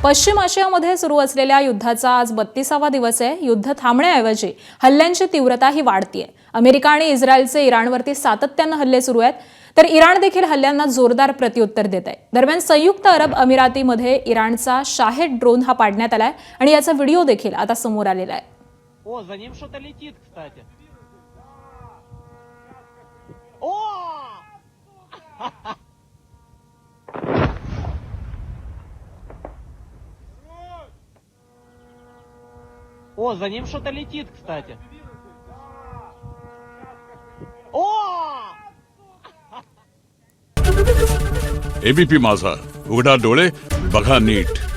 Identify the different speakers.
Speaker 1: पश्चिम आशियामध्ये सुरू असलेल्या युद्धाचा आज 32वा दिवस आहे. युद्ध थांबण्याऐवजी हल्ल्यांची तीव्रता ही वाढतीये. अमेरिका आणि इस्रायलचे इराणवरती सातत्यानं हल्ले सुरू आहेत, तर इराण देखील हल्ल्यांना जोरदार प्रत्युत्तर देत आहे. दरम्यान संयुक्त अरब अमिरातीमध्ये इराणचा शाहेद ड्रोन हा पाडण्यात आलाय आणि याचा व्हिडिओ देखील आता समोर आलेला आहे.
Speaker 2: О, за ним что-то летит, кстати. О! О, за ним что-то летит, кстати. О!
Speaker 3: एबीपी माझा, उघडा डोळे बघा नीट.